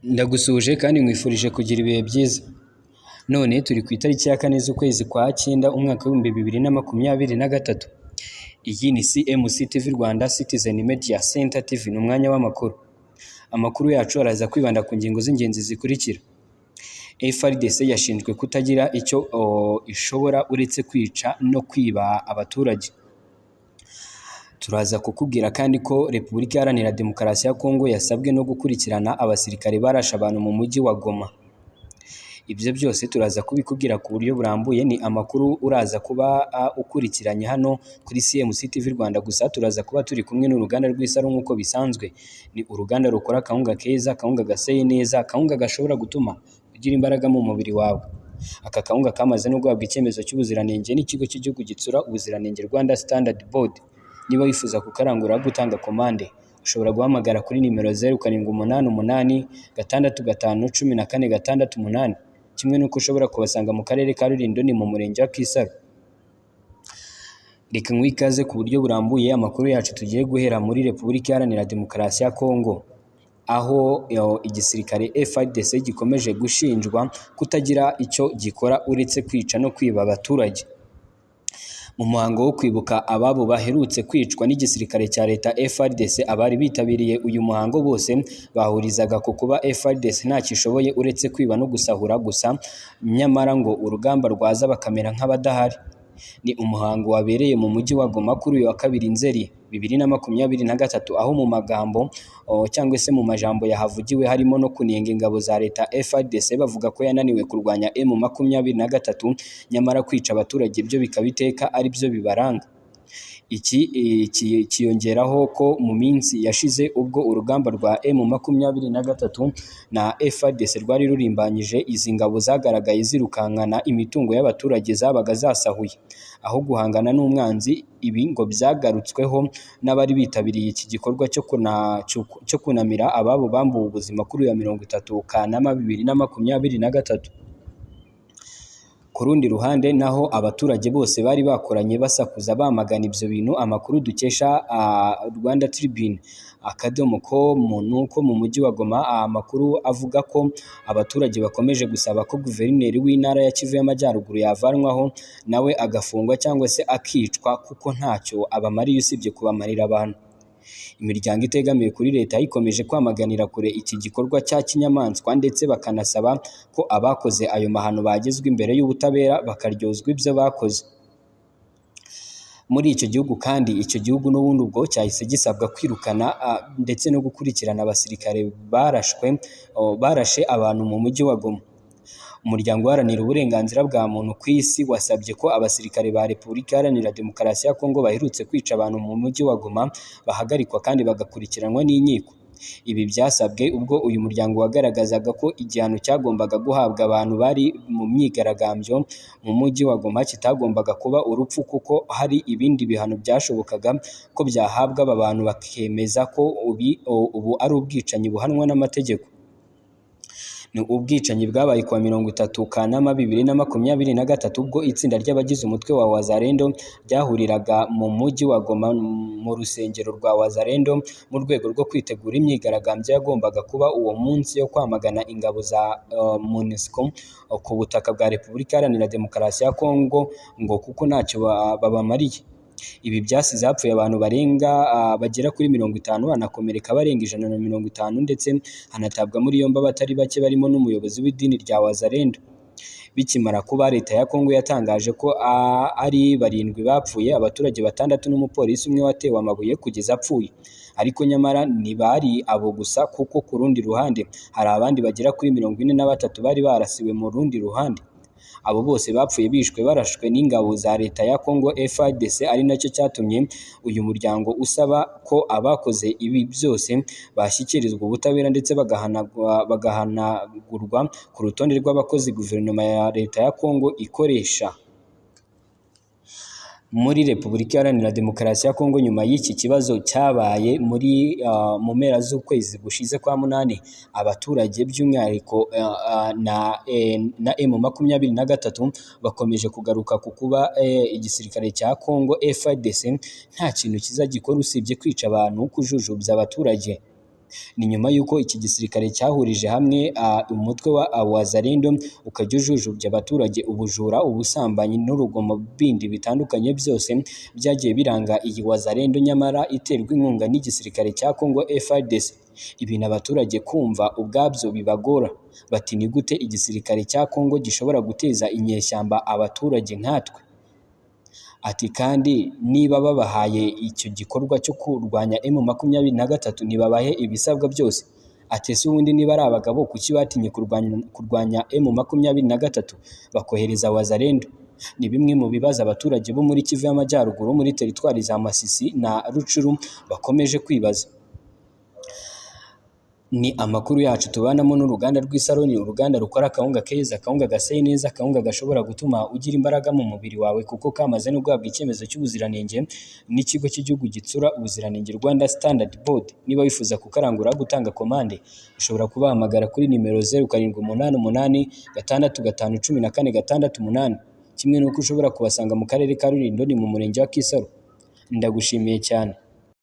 Ndagusuhuje kandi nkwifurije kugira ibihe byiza. None turi ku itariki ya 4 z'ukwezi kwa cyenda umwaka w'ibihumbi 2023. Iyi ni CMC TV Rwanda Citizen Media Center TV, ni umwanya w'amakuru. Amakuru yacu araza kwibanda ku ngingo z'ingenzi zikurikira. FARDC yashinjwe kutagira icyo ishobora uretse kwica no kwiba abaturage. Turaza kukubwira kandi ko Repubulika Iharanira Demokarasi ya Kongo yasabwe no gukurikirana abasirikare barashe abantu mu mujyi wa Goma. Ibyo byose turaza kubikubwira ku buryo burambuye, ni amakuru uraza kuba ukurikiranye hano kuri CMC TV Rwanda. Gusa turaza kuba turi kumwe n'uruganda rw'Isaro nk'uko bisanzwe. Ni uruganda rukora akawunga keza, akawunga gaseye neza, akawunga gashobora gutuma ugira imbaraga mu mubiri wawe. Aka kawunga kamaze no guhabwa icyemezo cy'ubuziranenge n'ikigo cy'igihugu gitsura ubuziranenge Rwanda Standard Board. Niba wifuza kukarangura gutanga komande, ushobora guhamagara kuri nimero 0788 65 14 68, kimwe nuko ushobora kubasanga mu karere ka Rulindo ni mu murenge wa Kisaro. Reka mwikaze ku buryo burambuye amakuru yacu tugiye guhera muri Repubulika Iharanira Demokarasi ya Kongo, aho igisirikare FARDC gikomeje gushinjwa kutagira icyo gikora uretse kwica no kwiba abaturage. Mu muhango wo kwibuka ababo baherutse kwicwa n'igisirikare cya leta FARDC, abari bitabiriye uyu muhango bose bahurizaga ku kuba FARDC nta kishoboye uretse kwiba no gusahura gusa, nyamara ngo urugamba rwaza bakamera nk'abadahari. Ni umuhango wabereye mu mujyi wa Goma kuri uyu wa 2 Nzeri 2023, aho mu magambo cyangwa se mu majambo yahavugiwe harimo no kunenga ingabo za leta FARDC bavuga ko yananiwe kurwanya M23, nyamara kwica abaturage byo bikabiteka ari byo bibaranga. Iki kiyongeraho ko mu minsi yashize ubwo urugamba rwa M23 na FARDC rwari rurimbanyije, izi ngabo zagaragaye zirukankana imitungo y'abaturage zabaga zasahuye. Aho guhangana n'umwanzi, ibi ngo byagarutsweho n'abari bitabiriye iki gikorwa cyo kunamira ababo bambuwe ubuzima kuri ya 30 Kanama 2023. Ku rundi ruhande naho abaturage bose bari bakoranye basakuza bamagana ibyo bintu. Amakuru dukesha Rwanda Tribune ko mu mujyi wa Goma, amakuru avuga ko abaturage bakomeje gusaba ko guverineri w'intara ya Kivu y'Amajyaruguru yavanwaho nawe agafungwa cyangwa se akicwa, kuko ntacyo abamariye usibye kubamarira abantu. Imiryango itegamiye kuri leta ikomeje kwamaganira kure iki gikorwa cya kinyamaswa, ndetse bakanasaba ko abakoze ayo mahano bagezwa imbere y'ubutabera bakaryozwa ibyo bakoze. Muri icyo gihugu kandi, icyo gihugu n'ubundi ubwo cyahise gisabwa kwirukana ndetse no gukurikirana abasirikare barashe abantu mu mujyi wa Goma. Umuryango uharanira uburenganzira bwa muntu ku isi wasabye ko abasirikare ba Repubulika Iharanira Demokarasi ya Kongo baherutse kwica abantu mu mujyi wa Goma bahagarikwa kandi bagakurikiranwa n'inkiko. Ibi byasabwe ubwo uyu muryango wagaragazaga ko igihano cyagombaga guhabwa abantu bari mu myigaragambyo mu mujyi wa Goma kitagombaga kuba urupfu, kuko hari ibindi bihano byashobokaga ko byahabwa aba bantu, bakemeza ko ubu ari ubwicanyi buhanwa n'amategeko. Ni ubwicanyi bwabaye kwa 30 Kanama 2023, ubwo itsinda ry'abagize umutwe wa Wazalendo ryahuriraga mu mujyi wa Goma mu rusengero rwa Wazalendo mu rwego rwo kwitegura imyigaragambyo yagombaga kuba uwo munsi yo kwamagana ingabo za MONUSCO ku butaka bwa Repubulika Iharanira Demokarasi ya Kongo, ngo kuko ntacyo babamariye. Ibi byasize hapfuye abantu bagera kuri 50, hanakomereka barenga 150, ndetse hanatabwa muri yombi abatari bake barimo n'umuyobozi w'idini rya Wazalendo. Bikimara kuba, leta ya Kongo yatangaje ko ari 7 bapfuye, abaturage 6 n'umupolisi umwe watewe amabuye kugeza apfuye. Ariko nyamara ntibari abo gusa, kuko ku rundi ruhande hari abandi bagera kuri 43 bari barasiwe mu rundi ruhande. Abo bose bapfuye bishwe barashwe n'ingabo za leta ya Kongo FARDC, ari nacyo cyatumye uyu muryango usaba ko abakoze ibi byose bashyikirizwa ubutabera ndetse bagahanagurwa ku rutonde rw'abakozi guverinoma ya leta ya Kongo ikoresha. Muri Repubulika Iharanira Demokarasi ya Kongo, nyuma y'iki kibazo cyabaye mu mpera z'ukwezi gushize kwa 8, abaturage by'umwihariko na M23 bakomeje kugaruka ku kuba igisirikare cya Kongo FARDC nta kintu kiza gikora usibye kwica abantu, kujujubya abaturage. Ni nyuma y'uko iki gisirikare cyahurije hamwe umutwe wa Wazalendo ukajya ujujubya abaturage ubujura, ubusambanyi n'urugomo bindi bitandukanye byose byagiye biranga iyi Wazalendo, nyamara iterwa inkunga n'igisirikare cya Congo FARDC. Ibintu abaturage kumva ubwabyo bibagora, bati ni gute igisirikare cya Congo gishobora guteza inyeshyamba abaturage nkatwe? Ati kandi niba babahaye icyo gikorwa cyo kurwanya M23 nibabahe ibisabwa byose. Ati se ubundi niba ari abagabo kuki batinye kurwanya M23 bakohereza Wazalendo? Ni bimwe mu bibazo abaturage bo muri Kivu y'Amajyaruguru muri teritwari za Masisi na Rucuru bakomeje kwibaza. Ni amakuru yacu tubanamo n'uruganda rw'Isaroni, uruganda rukora akawunga keza, akawunga gaseye neza, akawunga gashobora gutuma ugira imbaraga mu mubiri wawe kuko kamaze no guhabwa icyemezo cy'ubuziranenge n'ikigo cy'igihugu gitsura ubuziranenge Rwanda Standard Board. Niba wifuza kukarangura gutanga komande, ushobora kubahamagara kuri nimero 0788 655 kimwe n'uko ushobora kubasanga mu karere ka Rulindo ni mu murenge wa Kisaro. Ndagushimiye cyane.